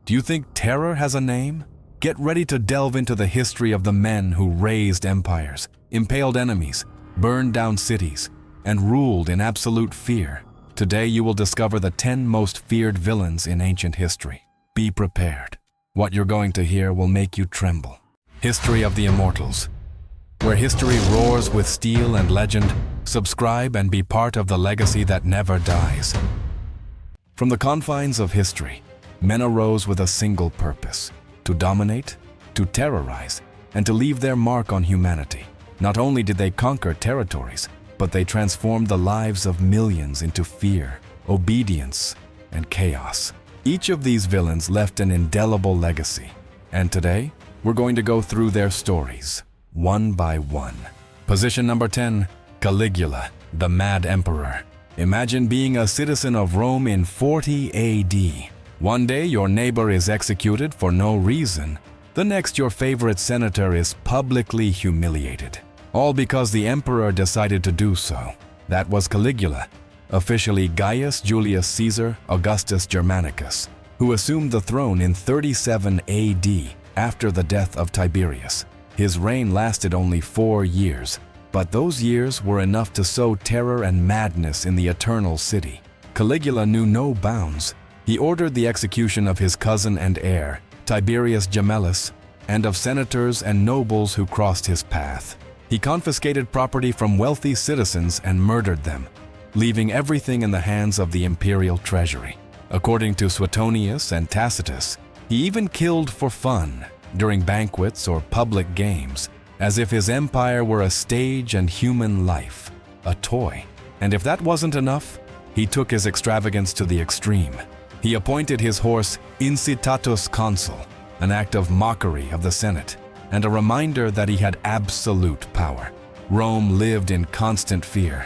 Do you think terror has a name? Get ready to delve into the history of the men who raised empires, impaled enemies, burned down cities, and ruled in absolute fear. Today you will discover the 10 most feared villains in ancient history. Be prepared. What you're going to hear will make you tremble. History of the Immortals. Where history roars with steel and legend, subscribe and be part of the legacy that never dies. From the confines of history, men arose with a single purpose: to dominate, to terrorize, and to leave their mark on humanity. Not only did they conquer territories, but they transformed the lives of millions into fear, obedience, and chaos. Each of these villains left an indelible legacy, and today, we're going to go through their stories, one by one. Position number 10, Caligula, the Mad Emperor. Imagine being a citizen of Rome in 40 AD. One day your neighbor is executed for no reason. The next your favorite senator is publicly humiliated. All because the emperor decided to do so. That was Caligula, officially Gaius Julius Caesar Augustus Germanicus, who assumed the throne in 37 AD after the death of Tiberius. His reign lasted only 4 years, but those years were enough to sow terror and madness in the eternal city. Caligula knew no bounds. He ordered the execution of his cousin and heir, Tiberius Gemellus, and of senators and nobles who crossed his path. He confiscated property from wealthy citizens and murdered them, leaving everything in the hands of the imperial treasury. According to Suetonius and Tacitus, he even killed for fun during banquets or public games, as if his empire were a stage and human life a toy. And if that wasn't enough, he took his extravagance to the extreme. He appointed his horse Incitatus Consul, an act of mockery of the Senate, and a reminder that he had absolute power. Rome lived in constant fear.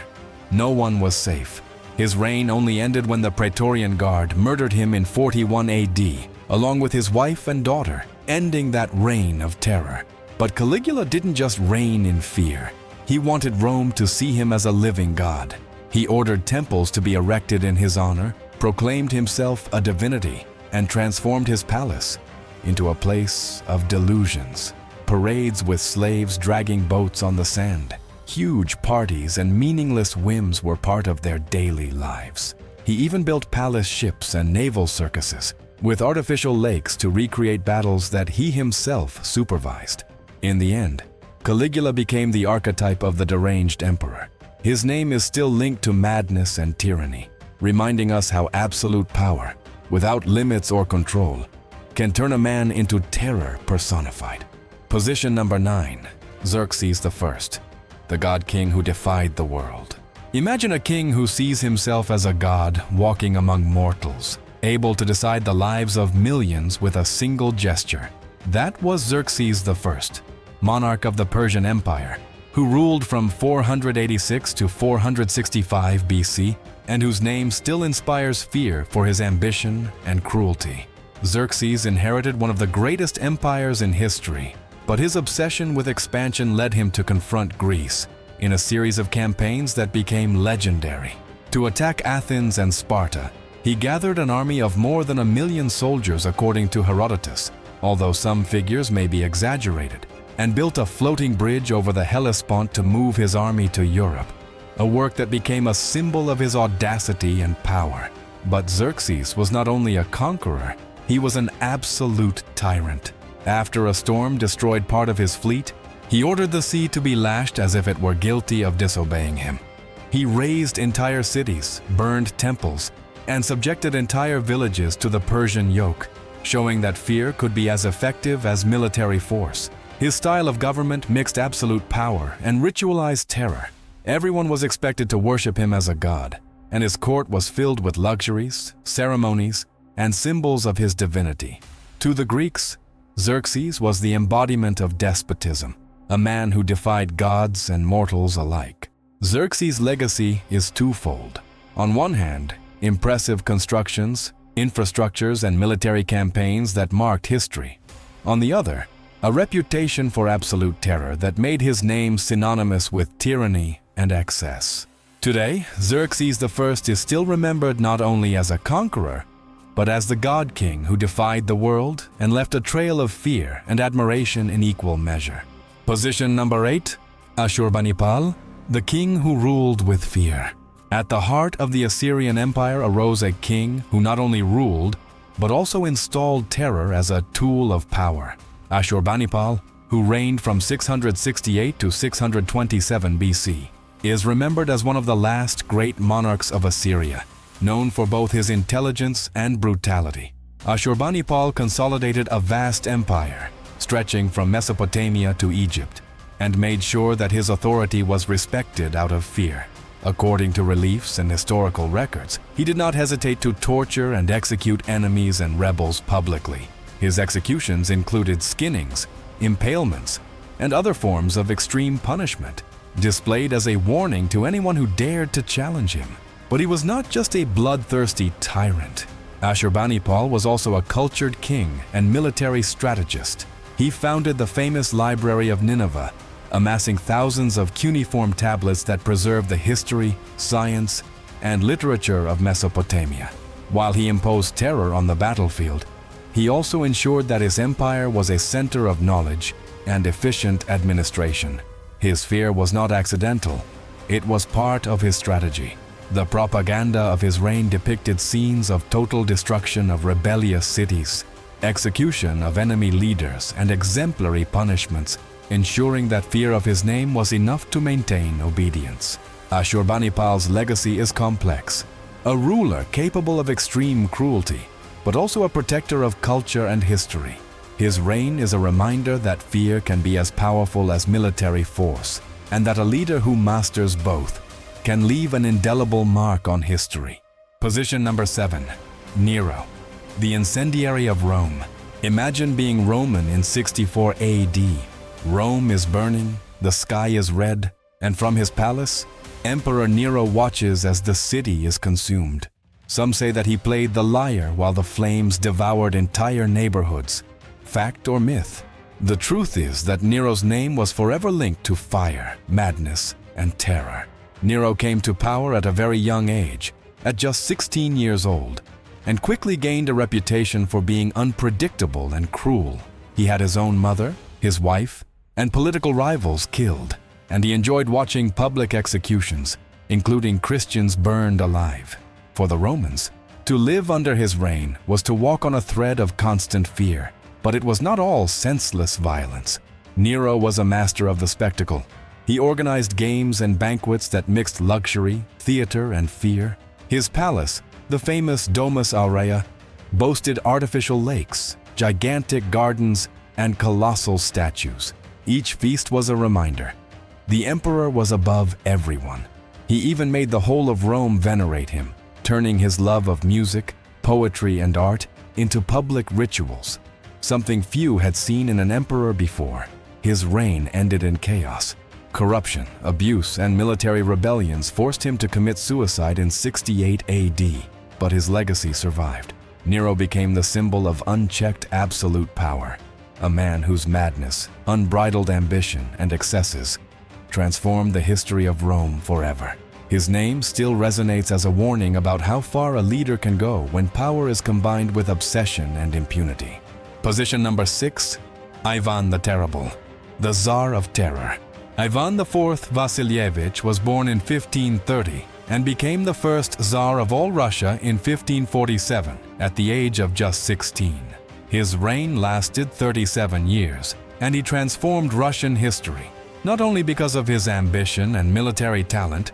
No one was safe. His reign only ended when the Praetorian Guard murdered him in 41 AD, along with his wife and daughter, ending that reign of terror. But Caligula didn't just reign in fear. He wanted Rome to see him as a living god. He ordered temples to be erected in his honor, proclaimed himself a divinity, and transformed his palace into a place of delusions. Parades with slaves dragging boats on the sand. Huge parties and meaningless whims were part of their daily lives. He even built palace ships and naval circuses, with artificial lakes to recreate battles that he himself supervised. In the end, Caligula became the archetype of the deranged emperor. His name is still linked to madness and tyranny, reminding us how absolute power, without limits or control, can turn a man into terror personified. Position number 9, Xerxes I, the god king who defied the world. Imagine a king who sees himself as a god walking among mortals, able to decide the lives of millions with a single gesture. That was Xerxes I, monarch of the Persian Empire, who ruled from 486 to 465 BC, and whose name still inspires fear for his ambition and cruelty. Xerxes inherited one of the greatest empires in history, but his obsession with expansion led him to confront Greece in a series of campaigns that became legendary. To attack Athens and Sparta, he gathered an army of more than 1 million soldiers according to Herodotus, although some figures may be exaggerated, and built a floating bridge over the Hellespont to move his army to Europe, a work that became a symbol of his audacity and power. But Xerxes was not only a conqueror, he was an absolute tyrant. After a storm destroyed part of his fleet, he ordered the sea to be lashed as if it were guilty of disobeying him. He razed entire cities, burned temples, and subjected entire villages to the Persian yoke, showing that fear could be as effective as military force. His style of government mixed absolute power and ritualized terror. Everyone was expected to worship him as a god, and his court was filled with luxuries, ceremonies, and symbols of his divinity. To the Greeks, Xerxes was the embodiment of despotism, a man who defied gods and mortals alike. Xerxes' legacy is twofold. On one hand, impressive constructions, infrastructures, and military campaigns that marked history. On the other, a reputation for absolute terror that made his name synonymous with tyranny and excess. Today, Xerxes I is still remembered not only as a conqueror, but as the God King who defied the world and left a trail of fear and admiration in equal measure. Position number 8, Ashurbanipal, the king who ruled with fear. At the heart of the Assyrian Empire arose a king who not only ruled, but also installed terror as a tool of power. Ashurbanipal, who reigned from 668 to 627 BC, is remembered as one of the last great monarchs of Assyria, known for both his intelligence and brutality. Ashurbanipal consolidated a vast empire, stretching from Mesopotamia to Egypt, and made sure that his authority was respected out of fear. According to reliefs and historical records, he did not hesitate to torture and execute enemies and rebels publicly. His executions included skinnings, impalements, and other forms of extreme punishment, displayed as a warning to anyone who dared to challenge him. But he was not just a bloodthirsty tyrant. Ashurbanipal was also a cultured king and military strategist. He founded the famous Library of Nineveh, amassing thousands of cuneiform tablets that preserve the history, science, and literature of Mesopotamia. While he imposed terror on the battlefield, he also ensured that his empire was a center of knowledge and efficient administration. His fear was not accidental. It was part of his strategy. The propaganda of his reign depicted scenes of total destruction of rebellious cities, execution of enemy leaders, and exemplary punishments, ensuring that fear of his name was enough to maintain obedience. Ashurbanipal's legacy is complex. A ruler capable of extreme cruelty, but also a protector of culture and history. His reign is a reminder that fear can be as powerful as military force, and that a leader who masters both can leave an indelible mark on history. Position number 7, Nero, the incendiary of Rome. Imagine being Roman in 64 AD. Rome is burning, the sky is red, and from his palace, Emperor Nero watches as the city is consumed. Some say that he played the lyre while the flames devoured entire neighborhoods. Fact or myth? The truth is that Nero's name was forever linked to fire, madness, and terror. Nero came to power at a very young age, at just 16 years old, and quickly gained a reputation for being unpredictable and cruel. He had his own mother, his wife, and political rivals killed, and he enjoyed watching public executions, including Christians burned alive. For the Romans, to live under his reign was to walk on a thread of constant fear, but it was not all senseless violence. Nero was a master of the spectacle. He organized games and banquets that mixed luxury, theater, and fear. His palace, the famous Domus Aurea, boasted artificial lakes, gigantic gardens, and colossal statues. Each feast was a reminder. The emperor was above everyone. He even made the whole of Rome venerate him, turning his love of music, poetry, and art into public rituals, something few had seen in an emperor before. His reign ended in chaos. Corruption, abuse, and military rebellions forced him to commit suicide in 68 AD, but his legacy survived. Nero became the symbol of unchecked absolute power, a man whose madness, unbridled ambition, and excesses transformed the history of Rome forever. His name still resonates as a warning about how far a leader can go when power is combined with obsession and impunity. Position number 6, Ivan the Terrible, the Tsar of Terror. Ivan IV Vasilievich was born in 1530 and became the first Tsar of all Russia in 1547 at the age of just 16. His reign lasted 37 years, and he transformed Russian history, not only because of his ambition and military talent,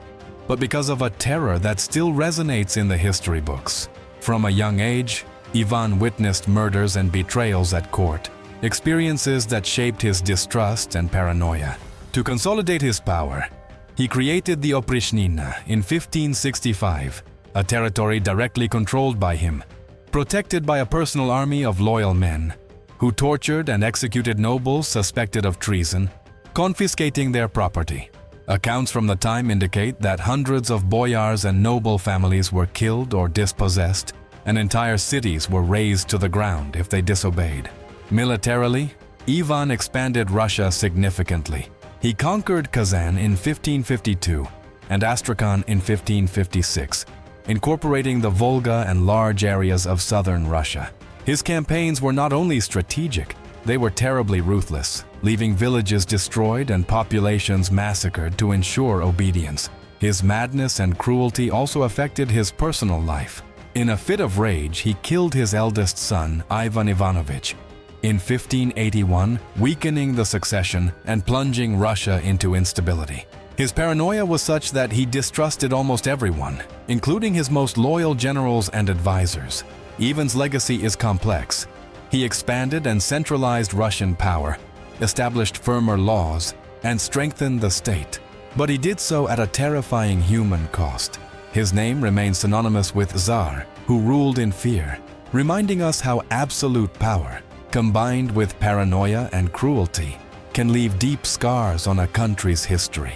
but because of a terror that still resonates in the history books. From a young age, Ivan witnessed murders and betrayals at court, experiences that shaped his distrust and paranoia. To consolidate his power, he created the Oprichnina in 1565, a territory directly controlled by him, protected by a personal army of loyal men, who tortured and executed nobles suspected of treason, confiscating their property. Accounts from the time indicate that hundreds of boyars and noble families were killed or dispossessed, and entire cities were razed to the ground if they disobeyed. Militarily, Ivan expanded Russia significantly. He conquered Kazan in 1552 and Astrakhan in 1556, incorporating the Volga and large areas of southern Russia. His campaigns were not only strategic, they were terribly ruthless, leaving villages destroyed and populations massacred to ensure obedience. His madness and cruelty also affected his personal life. In a fit of rage, he killed his eldest son, Ivan Ivanovich, in 1581, weakening the succession and plunging Russia into instability. His paranoia was such that he distrusted almost everyone, including his most loyal generals and advisors. Ivan's legacy is complex. He expanded and centralized Russian power, established firmer laws, and strengthened the state. But he did so at a terrifying human cost. His name remains synonymous with Tsar, who ruled in fear, reminding us how absolute power, combined with paranoia and cruelty, can leave deep scars on a country's history.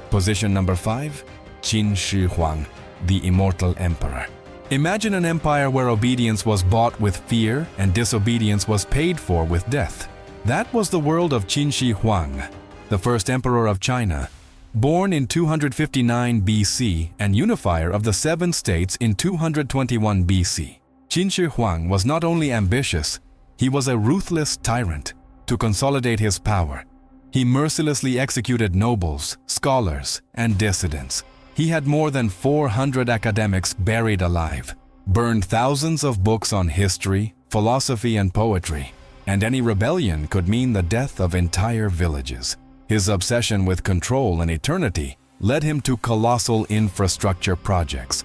Position number 5, Qin Shi Huang, the Immortal Emperor. Imagine an empire where obedience was bought with fear and disobedience was paid for with death. That was the world of Qin Shi Huang, the first emperor of China, born in 259 BC and unifier of the 7 states in 221 BC. Qin Shi Huang was not only ambitious, he was a ruthless tyrant. To consolidate his power, he mercilessly executed nobles, scholars, and dissidents. He had more than 400 academics buried alive, burned thousands of books on history, philosophy, and poetry, and any rebellion could mean the death of entire villages. His obsession with control and eternity led him to colossal infrastructure projects,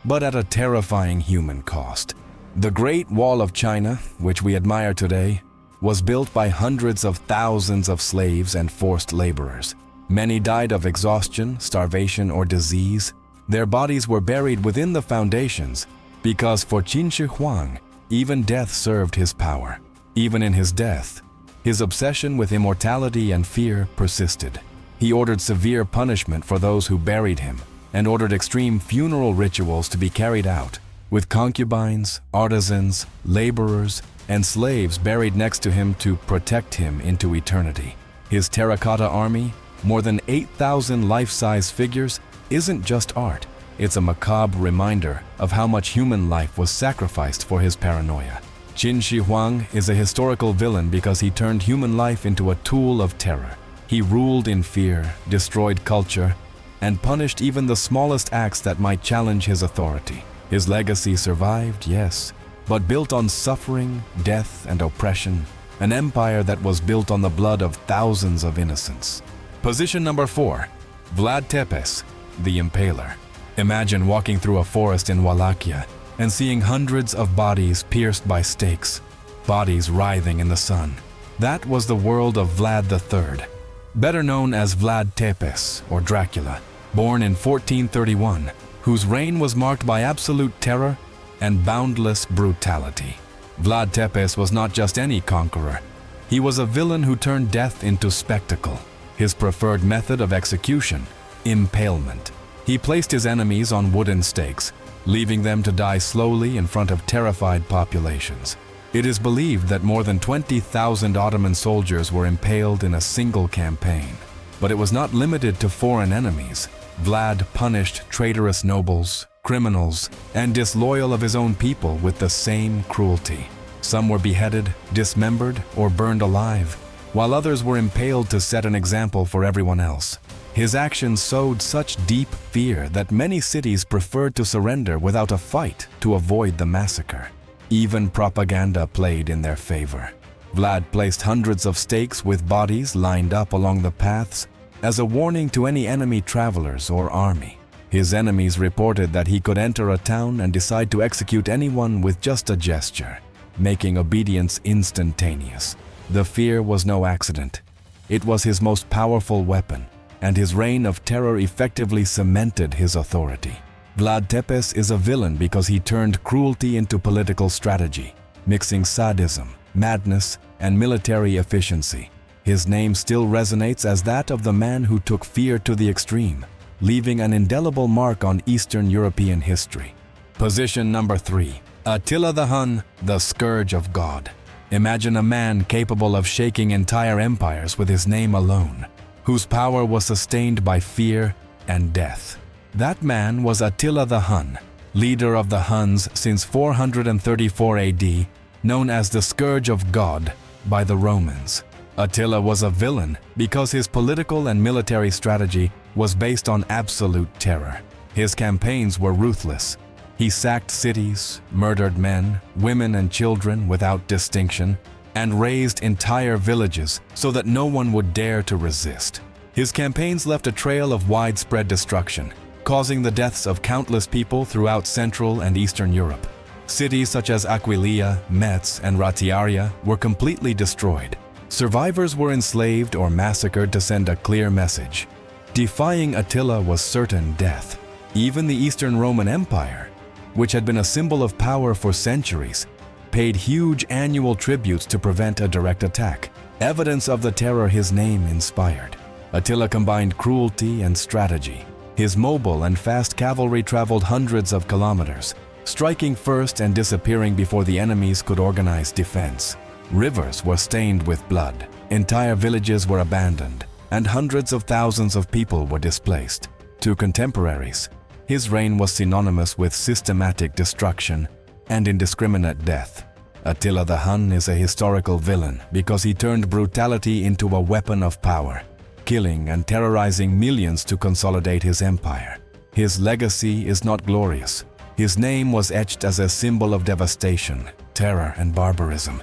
but at a terrifying human cost. The Great Wall of China, which we admire today, was built by hundreds of thousands of slaves and forced laborers. Many died of exhaustion, starvation, or disease. Their bodies were buried within the foundations because for Qin Shi Huang, even death served his power. Even in his death, his obsession with immortality and fear persisted. He ordered severe punishment for those who buried him and ordered extreme funeral rituals to be carried out, with concubines, artisans, laborers, and slaves buried next to him to protect him into eternity. His terracotta army, more than 8,000 life-size figures, isn't just art. It's a macabre reminder of how much human life was sacrificed for his paranoia. Qin Shi Huang is a historical villain because he turned human life into a tool of terror. He ruled in fear, destroyed culture, and punished even the smallest acts that might challenge his authority. His legacy survived, yes, but built on suffering, death, and oppression, an empire that was built on the blood of thousands of innocents. Position number 4, Vlad Tepes, the Impaler. Imagine walking through a forest in Wallachia and seeing hundreds of bodies pierced by stakes, bodies writhing in the sun. That was the world of Vlad III, better known as Vlad Tepes or Dracula, born in 1431, whose reign was marked by absolute terror and boundless brutality. Vlad Tepes was not just any conqueror. He was a villain who turned death into spectacle. His preferred method of execution, impalement. He placed his enemies on wooden stakes, leaving them to die slowly in front of terrified populations. It is believed that more than 20,000 Ottoman soldiers were impaled in a single campaign. But it was not limited to foreign enemies. Vlad punished traitorous nobles, criminals, and disloyal of his own people with the same cruelty. Some were beheaded, dismembered, or burned alive, while others were impaled to set an example for everyone else. His actions sowed such deep fear that many cities preferred to surrender without a fight to avoid the massacre. Even propaganda played in their favor. Vlad placed hundreds of stakes with bodies lined up along the paths as a warning to any enemy travelers or army. His enemies reported that he could enter a town and decide to execute anyone with just a gesture, making obedience instantaneous. The fear was no accident. It was his most powerful weapon, and his reign of terror effectively cemented his authority. Vlad Tepes is a villain because he turned cruelty into political strategy, mixing sadism, madness, and military efficiency. His name still resonates as that of the man who took fear to the extreme, leaving an indelible mark on Eastern European history. Position number 3. Attila the Hun, the Scourge of God. Imagine a man capable of shaking entire empires with his name alone, whose power was sustained by fear and death. That man was Attila the Hun, leader of the Huns since 434 AD, known as the Scourge of God by the Romans. Attila was a villain because his political and military strategy was based on absolute terror. His campaigns were ruthless. He sacked cities, murdered men, women, and children without distinction, and razed entire villages so that no one would dare to resist. His campaigns left a trail of widespread destruction, causing the deaths of countless people throughout Central and Eastern Europe. Cities such as Aquileia, Metz, and Ratiaria were completely destroyed. Survivors were enslaved or massacred to send a clear message. Defying Attila was certain death. Even the Eastern Roman Empire, which had been a symbol of power for centuries, paid huge annual tributes to prevent a direct attack, evidence of the terror his name inspired. Attila combined cruelty and strategy. His mobile and fast cavalry traveled hundreds of kilometers, striking first and disappearing before the enemies could organize defense. Rivers were stained with blood, entire villages were abandoned, and hundreds of thousands of people were displaced. To contemporaries, his reign was synonymous with systematic destruction and indiscriminate death. Attila the Hun is a historical villain because he turned brutality into a weapon of power, killing and terrorizing millions to consolidate his empire. His legacy is not glorious. His name was etched as a symbol of devastation, terror, and barbarism,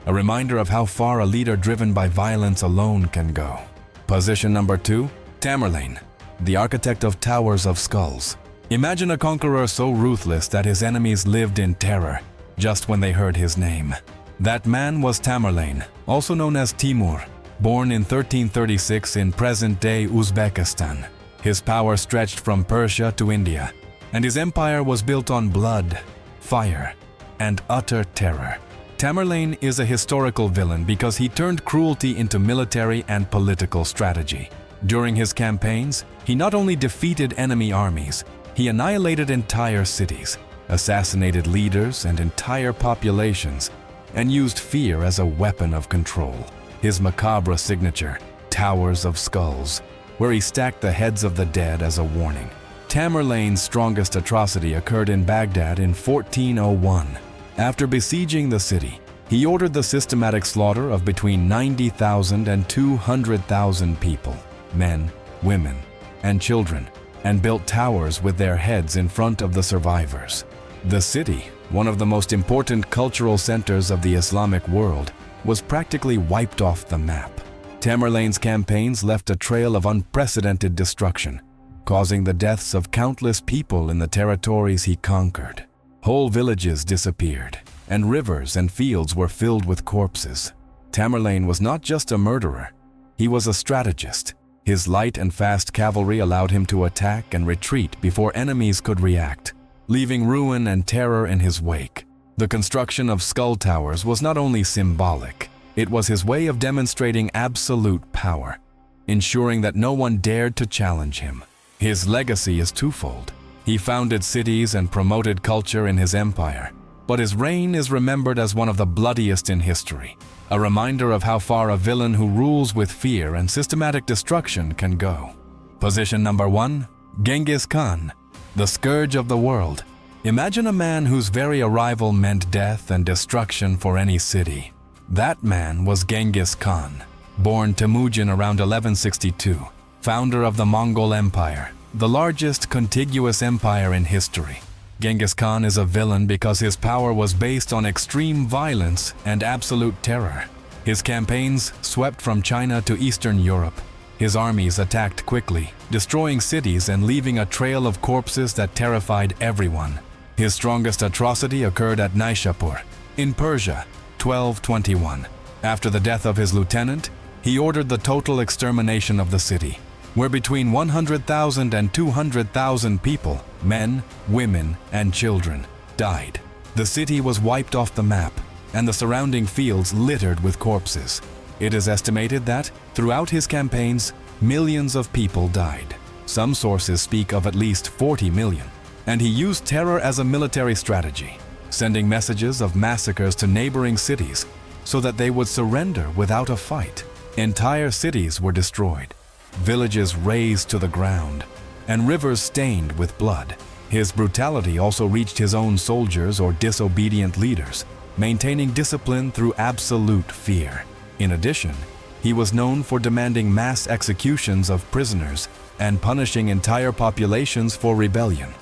a reminder of how far a leader driven by violence alone can go. Position number 2, Tamerlane, the architect of towers of skulls. Imagine a conqueror so ruthless that his enemies lived in terror just when they heard his name. That man was Tamerlane, also known as Timur, born in 1336 in present-day Uzbekistan. His power stretched from Persia to India, and his empire was built on blood, fire, and utter terror. Tamerlane is a historical villain because he turned cruelty into military and political strategy. During his campaigns, he not only defeated enemy armies, he annihilated entire cities, assassinated leaders and entire populations, and used fear as a weapon of control. His macabre signature, Towers of Skulls, where he stacked the heads of the dead as a warning. Tamerlane's strongest atrocity occurred in Baghdad in 1401. After besieging the city, he ordered the systematic slaughter of between 90,000 and 200,000 people, men, women, and children, and built towers with their heads in front of the survivors. The city, one of the most important cultural centers of the Islamic world, was practically wiped off the map. Tamerlane's campaigns left a trail of unprecedented destruction, causing the deaths of countless people in the territories he conquered. Whole villages disappeared, and rivers and fields were filled with corpses. Tamerlane was not just a murderer, he was a strategist. His light and fast cavalry allowed him to attack and retreat before enemies could react, leaving ruin and terror in his wake. The construction of skull towers was not only symbolic, it was his way of demonstrating absolute power, ensuring that no one dared to challenge him. His legacy is twofold. He founded cities and promoted culture in his empire, but his reign is remembered as one of the bloodiest in history, a reminder of how far a villain who rules with fear and systematic destruction can go. Position number 1, Genghis Khan, the scourge of the world. Imagine a man whose very arrival meant death and destruction for any city. That man was Genghis Khan, born Temujin around 1162, founder of the Mongol Empire, the largest contiguous empire in history. Genghis Khan is a villain because his power was based on extreme violence and absolute terror. His campaigns swept from China to Eastern Europe. His armies attacked quickly, destroying cities and leaving a trail of corpses that terrified everyone. His strongest atrocity occurred at Nishapur, in Persia, 1221. After the death of his lieutenant, he ordered the total extermination of the city, where between 100,000 and 200,000 people, men, women, and children, died. The city was wiped off the map, and the surrounding fields littered with corpses. It is estimated that, throughout his campaigns, millions of people died. Some sources speak of at least 40 million. And he used terror as a military strategy, sending messages of massacres to neighboring cities so that they would surrender without a fight. Entire cities were destroyed, villages razed to the ground, and rivers stained with blood. His brutality also reached his own soldiers or disobedient leaders, maintaining discipline through absolute fear. In addition, he was known for demanding mass executions of prisoners and punishing entire populations for rebellion.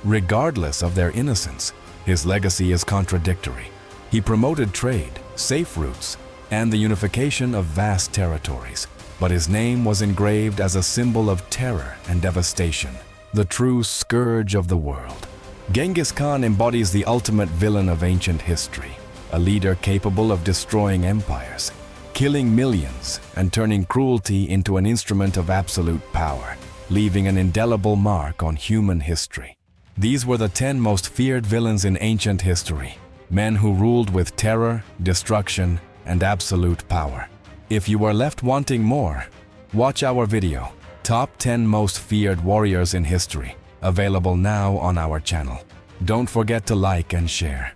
Regardless of their innocence, his legacy is contradictory. He promoted trade, safe routes, and the unification of vast territories, but his name was engraved as a symbol of terror and devastation, the true scourge of the world. Genghis Khan embodies the ultimate villain of ancient history, a leader capable of destroying empires, killing millions, and turning cruelty into an instrument of absolute power, leaving an indelible mark on human history. These were the 10 most feared villains in ancient history, men who ruled with terror, destruction, and absolute power. If you are left wanting more, watch our video, Top 10 Most Feared Warriors in History, available now on our channel. Don't forget to like and share.